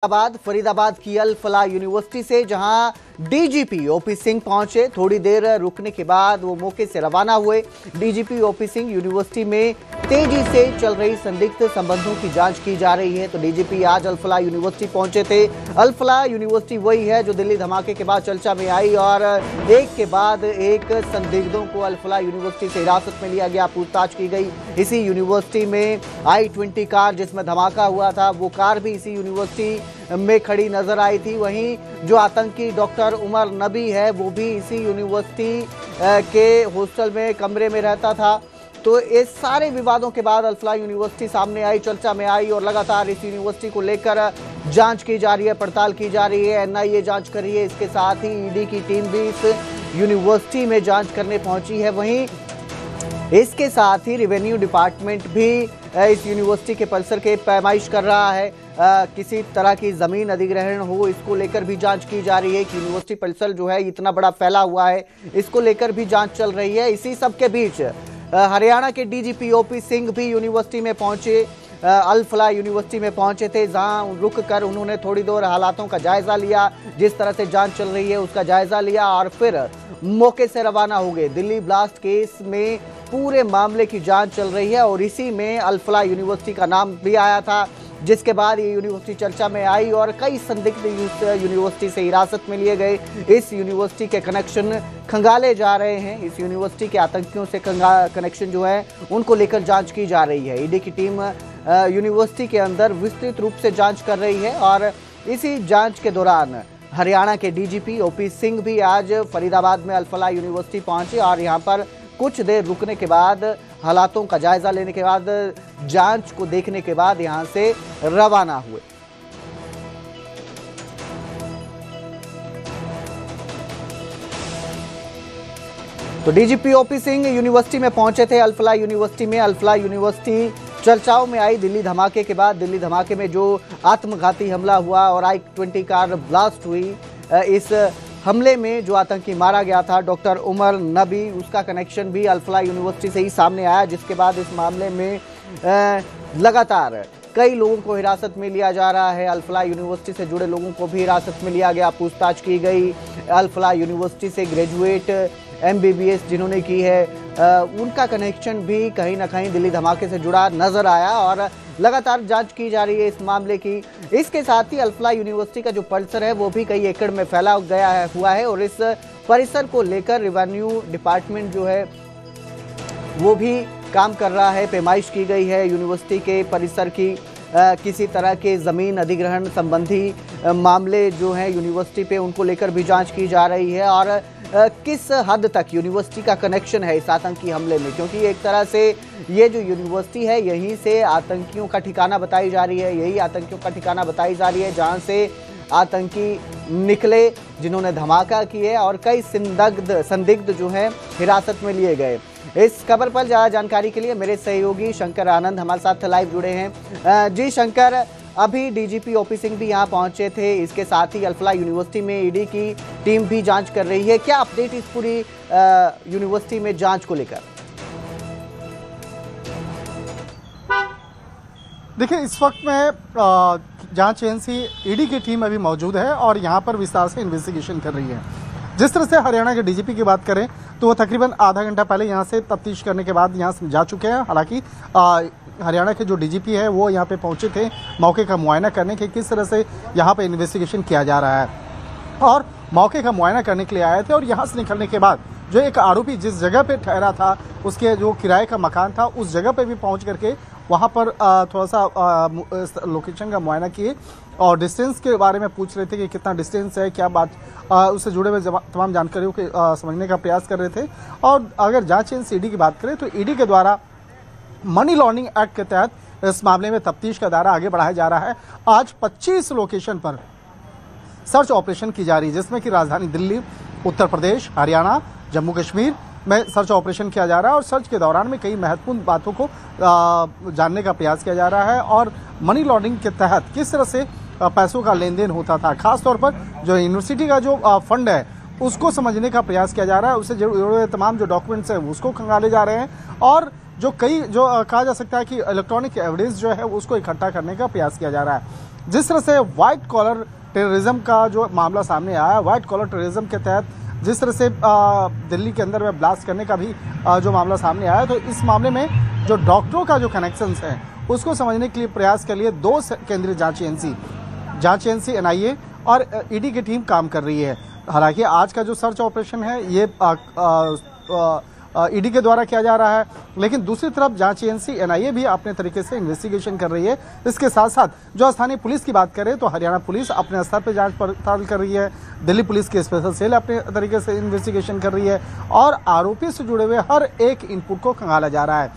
फरीदाबाद की अल फलाह यूनिवर्सिटी से जहां डीजीपी ओपी सिंह पहुंचे। थोड़ी देर रुकने के बाद वो मौके से रवाना हुए। डीजीपी ओपी सिंह यूनिवर्सिटी में तेजी से चल रही संदिग्ध संबंधों की जांच की जा रही है। तो डीजीपी आज अल फलाह यूनिवर्सिटी पहुंचे थे। अल फलाह यूनिवर्सिटी वही है जो दिल्ली धमाके के बाद चर्चा में आई और एक के बाद एक संदिग्धों को अल फलाह यूनिवर्सिटी से हिरासत में लिया गया, पूछताछ की गई। इसी यूनिवर्सिटी में i20 कार जिसमें धमाका हुआ था, वो कार भी इसी यूनिवर्सिटी में खड़ी नजर आई थी। वहीं जो आतंकी डॉक्टर उमर नबी है वो भी इसी यूनिवर्सिटी के हॉस्टल में कमरे में रहता था। तो इस सारे विवादों के बाद अल फलाह यूनिवर्सिटी सामने आई, चर्चा में आई और लगातार इस यूनिवर्सिटी को लेकर जांच की जा रही है, पड़ताल की जा रही है। एनआईए जांच कर रही है। इसके साथ ही ईडी की टीम भी इस यूनिवर्सिटी में जांच करने पहुंची है। वहीं इसके साथ ही रेवेन्यू डिपार्टमेंट भी इस यूनिवर्सिटी के परिसर के पैमाइश कर रहा है। किसी तरह की जमीन अधिग्रहण हो, इसको लेकर भी जांच की जा रही है कि यूनिवर्सिटी परिसर जो है इतना बड़ा फैला हुआ है, इसको लेकर भी जांच चल रही है। इसी सब के बीच हरियाणा के डीजीपी ओपी सिंह भी यूनिवर्सिटी में पहुंचे, अल फलाह यूनिवर्सिटी में पहुंचे थे, जहां रुक कर उन्होंने थोड़ी देर हालातों का जायजा लिया, जिस तरह से जांच चल रही है उसका जायजा लिया और फिर मौके से रवाना हो गए। दिल्ली ब्लास्ट केस में पूरे मामले की जांच चल रही है और इसी में अल फलाह यूनिवर्सिटी का नाम भी आया था, जिसके बाद ये यूनिवर्सिटी चर्चा में आई और कई संदिग्ध यूनिवर्सिटी से हिरासत में लिए गए। इस यूनिवर्सिटी के कनेक्शन खंगाले जा रहे हैं। इस यूनिवर्सिटी के आतंकियों से कनेक्शन जो है उनको लेकर जांच की जा रही है। ईडी की टीम यूनिवर्सिटी के अंदर विस्तृत रूप से जांच कर रही है और इसी जांच के दौरान हरियाणा के डीजीपी ओपी सिंह भी आज फरीदाबाद में अल फलाह यूनिवर्सिटी पहुंचे और यहां पर कुछ देर रुकने के बाद, हालातों का जायजा लेने के बाद, जांच को देखने के बाद यहां से रवाना हुए। तो डीजीपी ओपी सिंह यूनिवर्सिटी में पहुंचे थे, अल फलाह यूनिवर्सिटी में। अल फलाह यूनिवर्सिटी चर्चाओं में आई दिल्ली धमाके के बाद। दिल्ली धमाके में जो आत्मघाती हमला हुआ और i20 कार ब्लास्ट हुई, इस हमले में जो आतंकी मारा गया था डॉक्टर उमर नबी, उसका कनेक्शन भी अल फलाह यूनिवर्सिटी से ही सामने आया, जिसके बाद इस मामले में लगातार कई लोगों को हिरासत में लिया जा रहा है। अल फलाह यूनिवर्सिटी से जुड़े लोगों को भी हिरासत में लिया गया, पूछताछ की गई। अल फलाह यूनिवर्सिटी से ग्रेजुएट MBBS जिन्होंने की है, उनका कनेक्शन भी कहीं ना कहीं दिल्ली धमाके से जुड़ा नजर आया और लगातार जांच की जा रही है इस मामले की। इसके साथ ही अल फलाह यूनिवर्सिटी का जो परिसर है वो भी कई एकड़ में फैला हुआ है और इस परिसर को लेकर रेवेन्यू डिपार्टमेंट जो है वो भी काम कर रहा है। पैमाइश की गई है यूनिवर्सिटी के परिसर की। किसी तरह के ज़मीन अधिग्रहण संबंधी मामले जो हैं यूनिवर्सिटी पे, उनको लेकर भी जांच की जा रही है और किस हद तक यूनिवर्सिटी का कनेक्शन है इस आतंकी हमले में, क्योंकि एक तरह से ये जो यूनिवर्सिटी है यहीं से आतंकियों का ठिकाना बताई जा रही है, यही आतंकियों का ठिकाना बताई जा रही है जहां से आतंकी निकले जिन्होंने धमाका किए और कई संदिग्ध जो हैं हिरासत में लिए गए। इस खबर पर ज़्यादा जानकारी के लिए मेरे सहयोगी शंकर आनंद हमारे साथ लाइव जुड़े हैं। जी शंकर, अभी डीजीपी ओपी सिंह भी यहाँ पहुंचे थे, इसके साथ ही अल फलाह यूनिवर्सिटी में ईडी की टीम भी जांच कर रही है। क्या अपडेट इस पूरी यूनिवर्सिटी में जांच को लेकर? देखिए, इस वक्त में जांच एजेंसी ईडी की टीम अभी मौजूद है और यहाँ पर विस्तार से इन्वेस्टिगेशन कर रही है। जिस तरह से हरियाणा के डीजीपी की बात करें तो वो तकरीबन आधा घंटा पहले यहाँ से तफ्तीश करने के बाद यहाँ से जा चुके हैं। हालांकि हरियाणा के जो डीजीपी है वो यहाँ पे पहुँचे थे मौके का मुआयना करने के, किस तरह से यहाँ पे इन्वेस्टिगेशन किया जा रहा है, और मौके का मुआयना करने के लिए आए थे। और यहाँ से निकलने के बाद जो एक आरोपी जिस जगह पे ठहरा था, उसके जो किराए का मकान था, उस जगह पे भी पहुँच करके वहाँ पर थोड़ा सा लोकेशन का मुआयना किए और डिस्टेंस के बारे में पूछ रहे थे कि कितना डिस्टेंस है, क्या बात, उससे जुड़े हुए तमाम जानकारियों के समझने का प्रयास कर रहे थे। और अगर जांच एजेंसी ईडी की बात करें तो ईडी के द्वारा मनी लॉन्ड्रिंग एक्ट के तहत इस मामले में तफ्तीश का दायरा आगे बढ़ाया जा रहा है। आज 25 लोकेशन पर सर्च ऑपरेशन की जा रही है, जिसमें कि राजधानी दिल्ली, उत्तर प्रदेश, हरियाणा, जम्मू कश्मीर में सर्च ऑपरेशन किया जा रहा है। और सर्च के दौरान में कई महत्वपूर्ण बातों को जानने का प्रयास किया जा रहा है और मनी लॉन्ड्रिंग के तहत किस तरह से पैसों का लेन देन होता था, खासतौर पर जो यूनिवर्सिटी का जो फंड है उसको समझने का प्रयास किया जा रहा है। उससे जुड़े तमाम जो डॉक्यूमेंट्स हैं उसको खंगाले जा रहे हैं और जो कहा जा सकता है कि इलेक्ट्रॉनिक एविडेंस जो है उसको इकट्ठा करने का प्रयास किया जा रहा है। जिस तरह से व्हाइट कॉलर टेररिज्म का जो मामला सामने आया, व्हाइट कॉलर टेररिज्म के तहत जिस तरह से दिल्ली के अंदर में ब्लास्ट करने का भी जो मामला सामने आया, तो इस मामले में जो डॉक्टरों का जो कनेक्शंस हैं उसको समझने के लिए प्रयास के लिए 2 केंद्रीय जांच एजेंसी NIA और ED की टीम काम कर रही है। हालांकि आज का जो सर्च ऑपरेशन है ये ED के द्वारा किया जा रहा है, लेकिन दूसरी तरफ जांच एजेंसी NIA भी अपने तरीके से इन्वेस्टिगेशन कर रही है। इसके साथ साथ जो स्थानीय पुलिस की बात करें तो हरियाणा पुलिस अपने स्तर पर जांच पड़ताल कर रही है, दिल्ली पुलिस की स्पेशल सेल अपने तरीके से इन्वेस्टिगेशन कर रही है और आरोपी से जुड़े हुए हर एक इनपुट को खंगाला जा रहा है।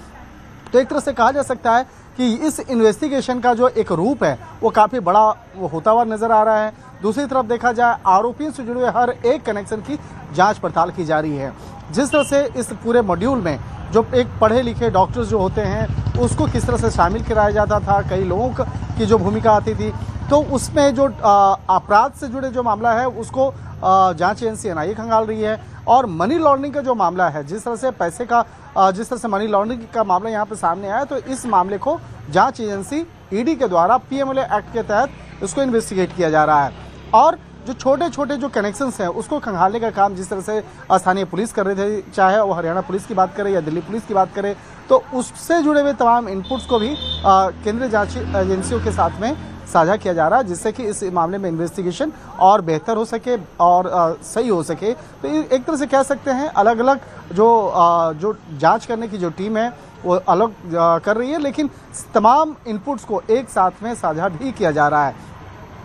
तो एक तरह से कहा जा सकता है कि इस इन्वेस्टिगेशन का जो एक रूप है वो काफ़ी बड़ा होता हुआ नजर आ रहा है। दूसरी तरफ देखा जाए आरोपियों से जुड़े हुए हर एक कनेक्शन की जांच पड़ताल की जा रही है। जिस तरह से इस पूरे मॉड्यूल में जो एक पढ़े लिखे डॉक्टर्स जो होते हैं उसको किस तरह से शामिल कराया जाता था, कई लोगों की जो भूमिका आती थी, तो उसमें जो अपराध से जुड़े जो मामला है उसको जांच एजेंसी NIA खंगाल रही है। और मनी लॉन्ड्रिंग का जो मामला है, जिस तरह से पैसे का जिस तरह से मनी लॉन्ड्रिंग का मामला यहाँ पे सामने आया, तो इस मामले को जांच एजेंसी ED के द्वारा PMLA एक्ट के तहत उसको इन्वेस्टिगेट किया जा रहा है। और जो छोटे छोटे जो कनेक्शंस हैं उसको खंगालने का काम जिस तरह से स्थानीय पुलिस कर रहे थे, चाहे वो हरियाणा पुलिस की बात करें या दिल्ली पुलिस की बात करें, तो उससे जुड़े हुए तमाम इनपुट्स को भी केंद्रीय जांच एजेंसियों के साथ में साझा किया जा रहा है, जिससे कि इस मामले में इन्वेस्टिगेशन और बेहतर हो सके और सही हो सके। तो एक तरह से कह सकते हैं अलग अलग जो जांच करने की जो टीम है वो अलग कर रही है, लेकिन तमाम इनपुट्स को एक साथ में साझा भी किया जा रहा है।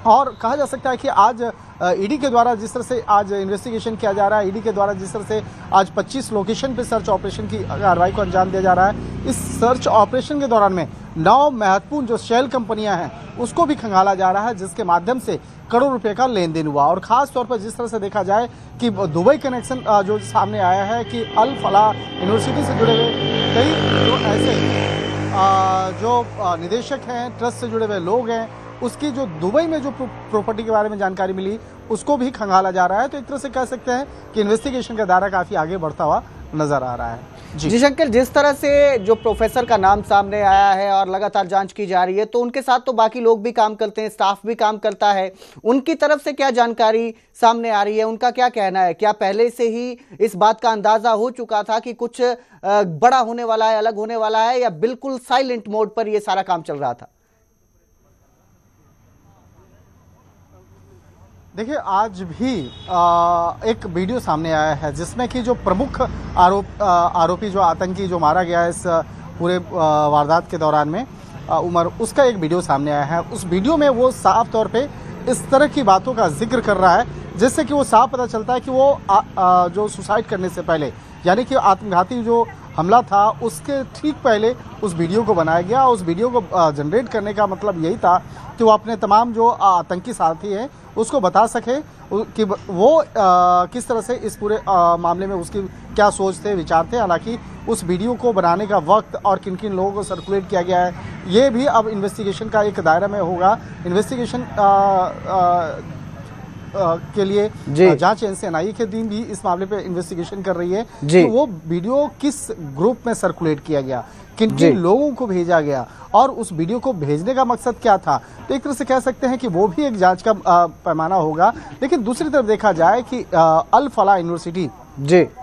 और कहा जा सकता है कि आज ED के द्वारा जिस तरह से आज इन्वेस्टिगेशन किया जा रहा है, ED के द्वारा जिस तरह से आज 25 लोकेशन पे सर्च ऑपरेशन की कार्रवाई को अंजाम दिया जा रहा है, इस सर्च ऑपरेशन के दौरान में 9 महत्वपूर्ण जो शेल कंपनियां हैं उसको भी खंगाला जा रहा है, जिसके माध्यम से करोड़ रुपए का लेन देन हुआ। और खास तौर पर जिस तरह से देखा जाए कि दुबई कनेक्शन जो सामने आया है कि अल फलाह यूनिवर्सिटी से जुड़े हुए कई जो ऐसे जो निदेशक हैं, ट्रस्ट से जुड़े हुए लोग हैं, उसकी जो दुबई में जो प्रॉपर्टी के बारे में जानकारी मिली उसको भी खंगाला जा रहा है। तो एक तरह से कह सकते हैं कि इन्वेस्टिगेशन का दायरा काफ़ी आगे बढ़ता हुआ नजर आ रहा है। जी शंकर, जिस तरह से जो प्रोफेसर का नाम सामने आया है और लगातार जांच की जा रही है, तो उनके साथ तो बाकी लोग भी काम करते हैं, स्टाफ भी काम करता है, उनकी तरफ से क्या जानकारी सामने आ रही है, उनका क्या कहना है? क्या पहले से ही इस बात का अंदाजा हो चुका था कि कुछ बड़ा होने वाला है, अलग होने वाला है, या बिल्कुल साइलेंट मोड पर यह सारा काम चल रहा था? देखिए, आज भी एक वीडियो सामने आया है जिसमें कि जो प्रमुख आरोपी जो आतंकी जो मारा गया है इस पूरे वारदात के दौरान में उमर, उसका एक वीडियो सामने आया है। उस वीडियो में वो साफ तौर पे इस तरह की बातों का जिक्र कर रहा है जिससे कि वो साफ पता चलता है कि वो जो सुसाइड करने से पहले, यानी कि आत्मघाती जो हमला था उसके ठीक पहले उस वीडियो को बनाया गया। उस वीडियो को जनरेट करने का मतलब यही था कि वो अपने तमाम जो आतंकी साथी हैं उसको बता सके कि वो किस तरह से इस पूरे मामले में उसकी क्या सोच थे, विचार थे। हालांकि उस वीडियो को बनाने का वक्त और किन किन लोगों को सर्कुलेट किया गया है ये भी अब इन्वेस्टिगेशन का एक दायरा में होगा। इन्वेस्टिगेशन के लिए जांच एजेंसी NIA की टीम भी इस मामले पे इन्वेस्टिगेशन कर रही है कि वो वीडियो किस ग्रुप में सर्कुलेट किया गया, किन किन लोगों को भेजा गया और उस वीडियो को भेजने का मकसद क्या था। तो एक तरह से कह सकते हैं कि वो भी एक जांच का पैमाना होगा। लेकिन दूसरी तरफ देखा जाए कि अल फलाह यूनिवर्सिटी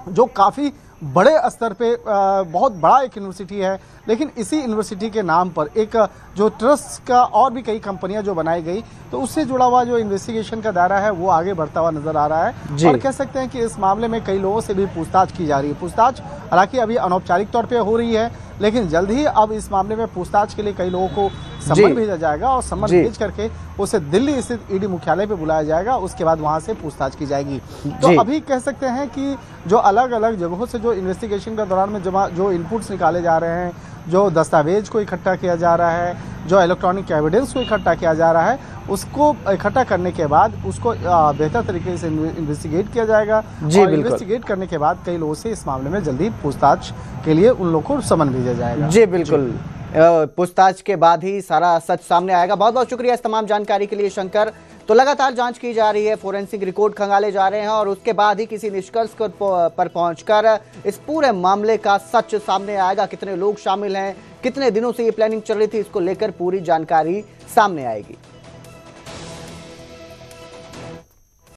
जो काफ़ी बड़े स्तर पे बहुत बड़ा एक यूनिवर्सिटी है, लेकिन इसी यूनिवर्सिटी के नाम पर एक जो ट्रस्ट का और भी कई कंपनियां जो बनाई गई, तो उससे जुड़ा हुआ जो इन्वेस्टिगेशन का दायरा है वो आगे बढ़ता हुआ नजर आ रहा है। और कह सकते हैं कि इस मामले में कई लोगों से भी पूछताछ की जा रही है। पूछताछ हालांकि अभी अनौपचारिक तौर पे हो रही है, लेकिन जल्द ही अब इस मामले में पूछताछ के लिए कई लोगों को सम्मन भेजा जाएगा और सम्मन भेज करके उसे दिल्ली स्थित ED मुख्यालय पे बुलाया जाएगा। उसके बाद वहां से पूछताछ की जाएगी। तो अभी कह सकते हैं कि जो अलग अलग जगहों से जो इन्वेस्टिगेशन के दौरान में जो इनपुट्स निकाले जा रहे हैं, जो दस्तावेज को इकट्ठा किया जा रहा है, जो इलेक्ट्रॉनिक एविडेंस को इकट्ठा किया जा रहा है, उसको इकट्ठा करने के बाद उसको बेहतर तरीके से इन्वेस्टिगेट किया जाएगा। और इन्वेस्टिगेट करने के बाद कई लोगों से इस मामले में जल्दी पूछताछ के लिए उन लोगों को सम्मन भेजा जाएगा। जी बिल्कुल, पूछताछ के बाद ही सारा सच सामने आएगा। बहुत बहुत शुक्रिया इस तमाम जानकारी के लिए शंकर। तो लगातार जांच की जा रही है, फोरेंसिक रिकॉर्ड खंगाले जा रहे हैं और उसके बाद ही किसी निष्कर्ष पर पहुंचकर इस पूरे मामले का सच सामने आएगा। कितने लोग शामिल हैं, कितने दिनों से ये प्लानिंग चल रही थी, इसको लेकर पूरी जानकारी सामने आएगी।